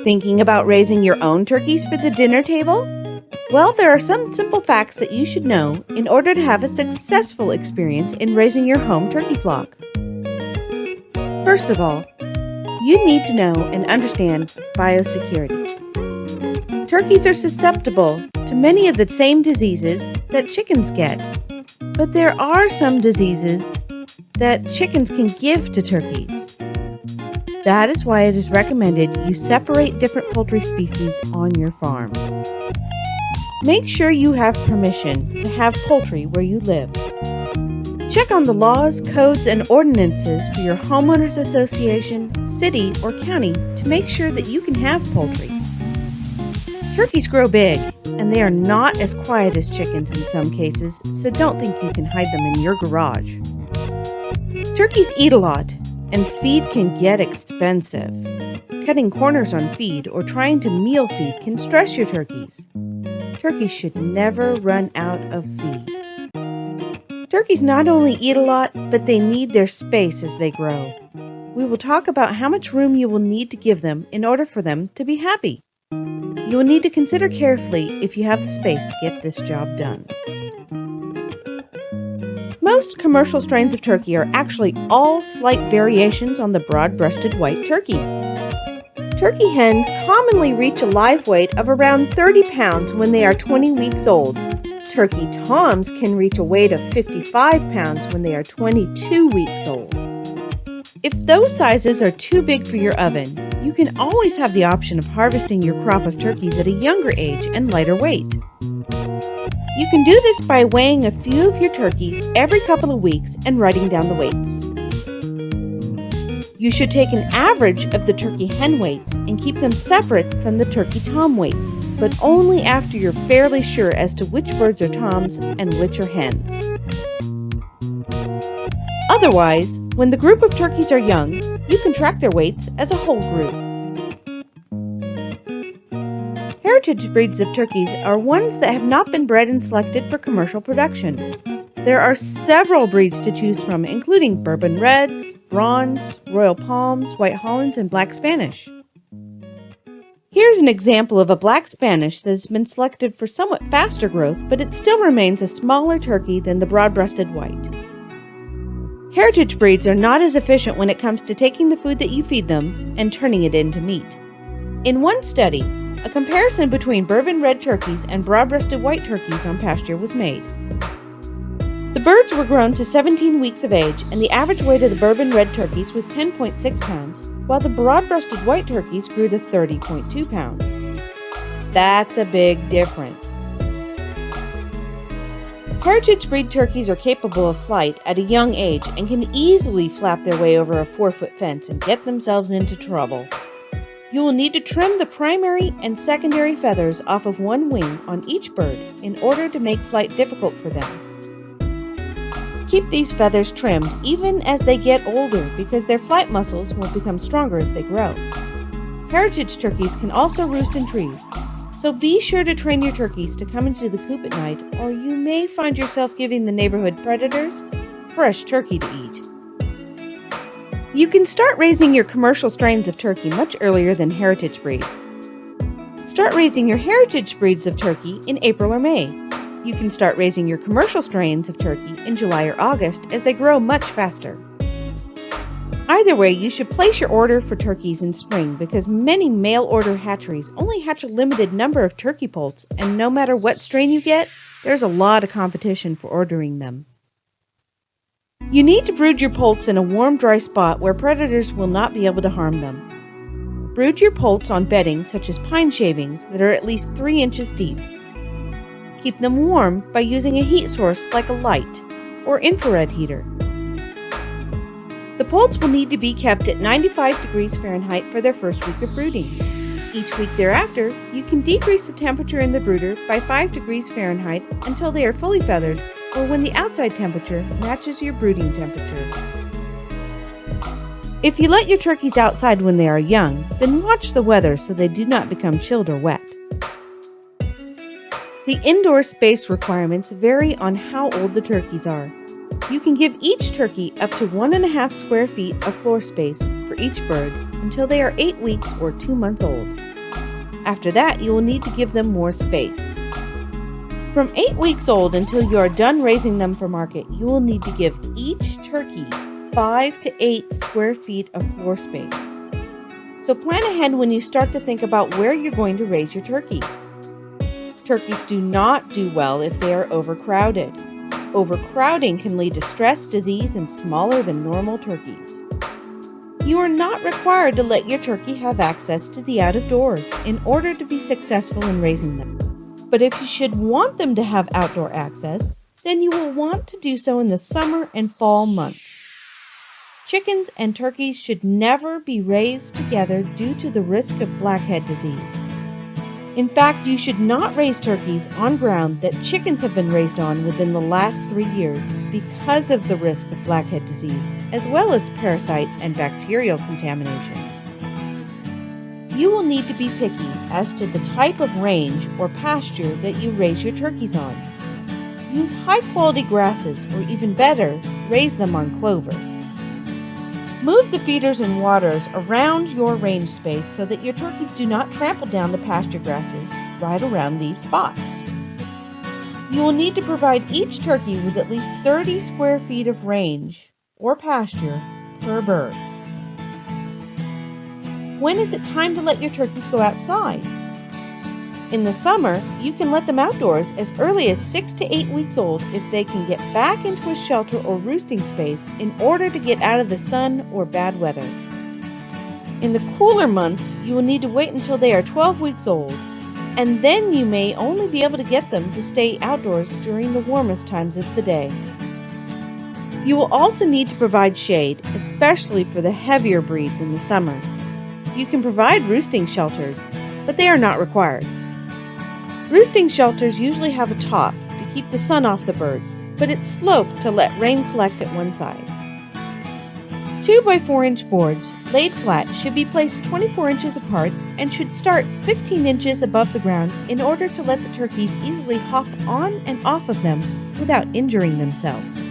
Thinking about raising your own turkeys for the dinner table? Well, there are some simple facts that you should know in order to have a successful experience in raising your home turkey flock. First of all, you need to know and understand biosecurity. Turkeys are susceptible to many of the same diseases that chickens get, but there are some diseases that chickens can give to turkeys. That is why it is recommended you separate different poultry species on your farm. Make sure you have permission to have poultry where you live. Check on the laws, codes, and ordinances for your homeowners association, city, or county to make sure that you can have poultry. Turkeys grow big, and they are not as quiet as chickens in some cases, so don't think you can hide them in your garage. Turkeys eat a lot, and feed can get expensive. Cutting corners on feed or trying to meal feed can stress your turkeys. Turkeys should never run out of feed. Turkeys not only eat a lot, but they need their space as they grow. We will talk about how much room you will need to give them in order for them to be happy. You will need to consider carefully if you have the space to get this job done. Most commercial strains of turkey are actually all slight variations on the broad-breasted white turkey. Turkey hens commonly reach a live weight of around 30 pounds when they are 20 weeks old. Turkey toms can reach a weight of 55 pounds when they are 22 weeks old. If those sizes are too big for your oven, you can always have the option of harvesting your crop of turkeys at a younger age and lighter weight. You can do this by weighing a few of your turkeys every couple of weeks and writing down the weights. You should take an average of the turkey hen weights and keep them separate from the turkey tom weights, but only after you're fairly sure as to which birds are toms and which are hens. Otherwise, when the group of turkeys are young, you can track their weights as a whole group. Heritage breeds of turkeys are ones that have not been bred and selected for commercial production. There are several breeds to choose from, including Bourbon Reds, Bronze, Royal Palms, White Hollands, and Black Spanish. Here's an example of a Black Spanish that has been selected for somewhat faster growth, but it still remains a smaller turkey than the broad-breasted white. Heritage breeds are not as efficient when it comes to taking the food that you feed them and turning it into meat. In one study, a comparison between Bourbon Red turkeys and broad-breasted white turkeys on pasture was made. The birds were grown to 17 weeks of age, and the average weight of the Bourbon Red turkeys was 10.6 pounds, while the broad-breasted white turkeys grew to 30.2 pounds. That's a big difference. Heritage breed turkeys are capable of flight at a young age and can easily flap their way over a 4-foot fence and get themselves into trouble. You will need to trim the primary and secondary feathers off of one wing on each bird in order to make flight difficult for them. Keep these feathers trimmed even as they get older because their flight muscles will become stronger as they grow. Heritage turkeys can also roost in trees, so be sure to train your turkeys to come into the coop at night, or you may find yourself giving the neighborhood predators fresh turkey to eat. You can start raising your commercial strains of turkey much earlier than heritage breeds. Start raising your heritage breeds of turkey in April or May. You can start raising your commercial strains of turkey in July or August as they grow much faster. Either way, you should place your order for turkeys in spring because many mail-order hatcheries only hatch a limited number of turkey poults, and no matter what strain you get, there's a lot of competition for ordering them. You need to brood your poults in a warm, dry spot where predators will not be able to harm them. Brood your poults on bedding such as pine shavings that are at least 3 inches deep. Keep them warm by using a heat source like a light or infrared heater. The poults will need to be kept at 95 degrees Fahrenheit for their first week of brooding. Each week thereafter, you can decrease the temperature in the brooder by 5 degrees Fahrenheit until they are fully feathered or when the outside temperature matches your brooding temperature. If you let your turkeys outside when they are young, then watch the weather so they do not become chilled or wet. The indoor space requirements vary on how old the turkeys are. You can give each turkey up to 1.5 square feet of floor space for each bird until they are 8 weeks or 2 months old. After that, you will need to give them more space. From 8 weeks old until you are done raising them for market, you will need to give each turkey 5 to 8 square feet of floor space. So plan ahead when you start to think about where you're going to raise your turkey. Turkeys do not do well if they are overcrowded. Overcrowding can lead to stress, disease, and smaller than normal turkeys. You are not required to let your turkey have access to the out of doors in order to be successful in raising them. But if you should want them to have outdoor access, then you will want to do so in the summer and fall months. Chickens and turkeys should never be raised together due to the risk of blackhead disease. In fact, you should not raise turkeys on ground that chickens have been raised on within the last 3 years because of the risk of blackhead disease, as well as parasite and bacterial contamination. You will need to be picky as to the type of range or pasture that you raise your turkeys on. Use high-quality grasses, or even better, raise them on clover. Move the feeders and waters around your range space so that your turkeys do not trample down the pasture grasses right around these spots. You will need to provide each turkey with at least 30 square feet of range or pasture per bird. When is it time to let your turkeys go outside? In the summer, you can let them outdoors as early as 6 to 8 weeks old if they can get back into a shelter or roosting space in order to get out of the sun or bad weather. In the cooler months, you will need to wait until they are 12 weeks old, and then you may only be able to get them to stay outdoors during the warmest times of the day. You will also need to provide shade, especially for the heavier breeds in the summer. You can provide roosting shelters, but they are not required. Roosting shelters usually have a top to keep the sun off the birds, but it's sloped to let rain collect at one side. 2 by 4 inch boards laid flat should be placed 24 inches apart and should start 15 inches above the ground in order to let the turkeys easily hop on and off of them without injuring themselves.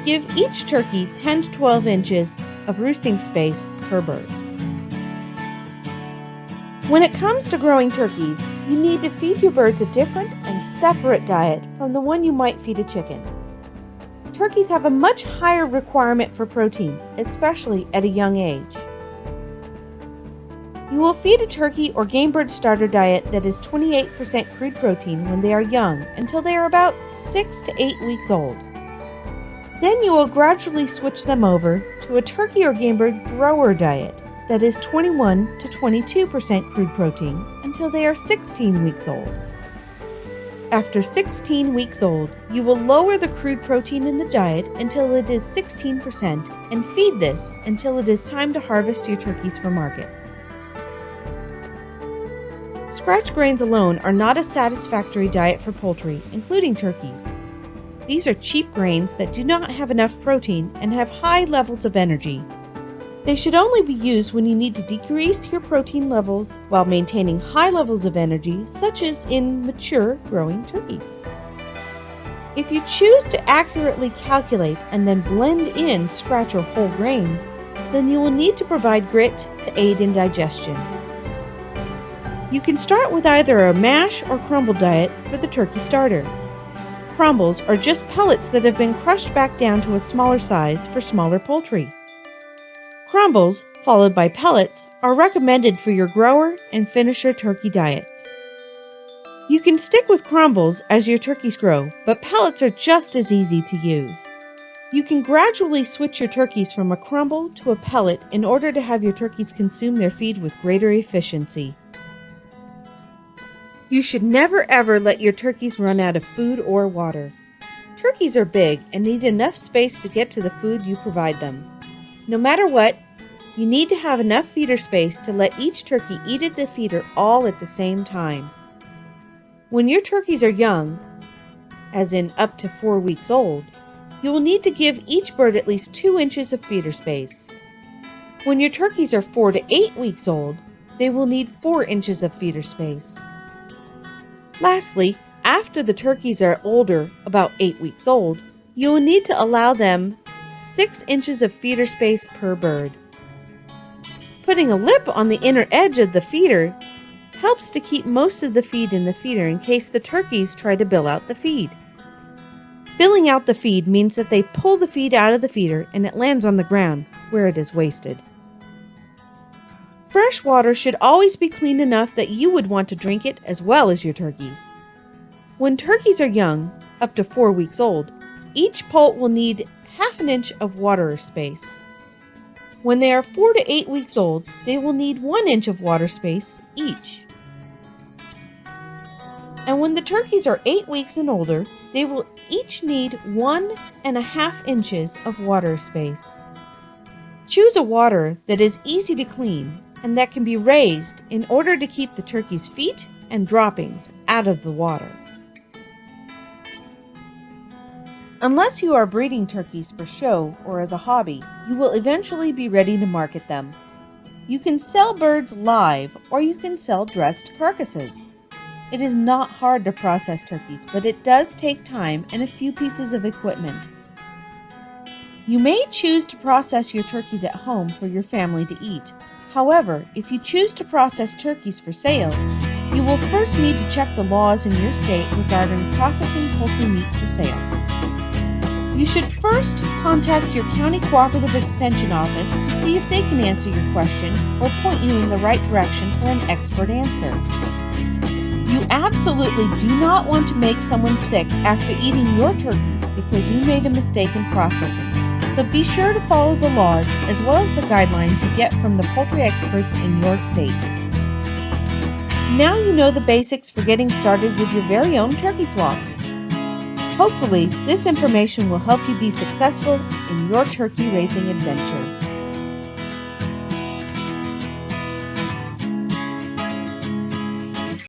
Give each turkey 10 to 12 inches of roosting space per bird. When it comes to growing turkeys, you need to feed your birds a different and separate diet from the one you might feed a chicken. Turkeys have a much higher requirement for protein, especially at a young age. You will feed a turkey or game bird starter diet that is 28% crude protein when they are young until they are about 6 to 8 weeks old. Then you will gradually switch them over to a turkey or game bird grower diet that is 21 to 22% crude protein until they are 16 weeks old. After 16 weeks old, you will lower the crude protein in the diet until it is 16% and feed this until it is time to harvest your turkeys for market. Scratch grains alone are not a satisfactory diet for poultry, including turkeys. These are cheap grains that do not have enough protein and have high levels of energy. They should only be used when you need to decrease your protein levels while maintaining high levels of energy, such as in mature growing turkeys. If you choose to accurately calculate and then blend in scratch or whole grains, then you will need to provide grit to aid in digestion. You can start with either a mash or crumble diet for the turkey starter. Crumbles are just pellets that have been crushed back down to a smaller size for smaller poultry. Crumbles, followed by pellets, are recommended for your grower and finisher turkey diets. You can stick with crumbles as your turkeys grow, but pellets are just as easy to use. You can gradually switch your turkeys from a crumble to a pellet in order to have your turkeys consume their feed with greater efficiency. You should never ever let your turkeys run out of food or water. Turkeys are big and need enough space to get to the food you provide them. No matter what, you need to have enough feeder space to let each turkey eat at the feeder all at the same time. When your turkeys are young, as in up to 4 weeks old, you will need to give each bird at least 2 inches of feeder space. When your turkeys are 4 to 8 weeks old, they will need 4 inches of feeder space. Lastly, after the turkeys are older, about 8 weeks old, you will need to allow them 6 inches of feeder space per bird. Putting a lip on the inner edge of the feeder helps to keep most of the feed in the feeder in case the turkeys try to bill out the feed. Billing out the feed means that they pull the feed out of the feeder and it lands on the ground, where it is wasted. Fresh water should always be clean enough that you would want to drink it as well as your turkeys. When turkeys are young, up to 4 weeks old, each poult will need half an inch of water space. When they are 4 to 8 weeks old, they will need 1 inch of water space each. And when the turkeys are 8 weeks and older, they will each need 1.5 inches of water space. Choose a water that is easy to clean and that can be raised in order to keep the turkey's feet and droppings out of the water. Unless you are breeding turkeys for show or as a hobby, you will eventually be ready to market them. You can sell birds live or you can sell dressed carcasses. It is not hard to process turkeys, but it does take time and a few pieces of equipment. You may choose to process your turkeys at home for your family to eat. However, if you choose to process turkeys for sale, you will first need to check the laws in your state regarding processing poultry meat for sale. You should first contact your county cooperative extension office to see if they can answer your question or point you in the right direction for an expert answer. You absolutely do not want to make someone sick after eating your turkeys because you made a mistake in processing. So be sure to follow the laws as well as the guidelines you get from the poultry experts in your state. Now you know the basics for getting started with your very own turkey flock. Hopefully, this information will help you be successful in your turkey raising adventure.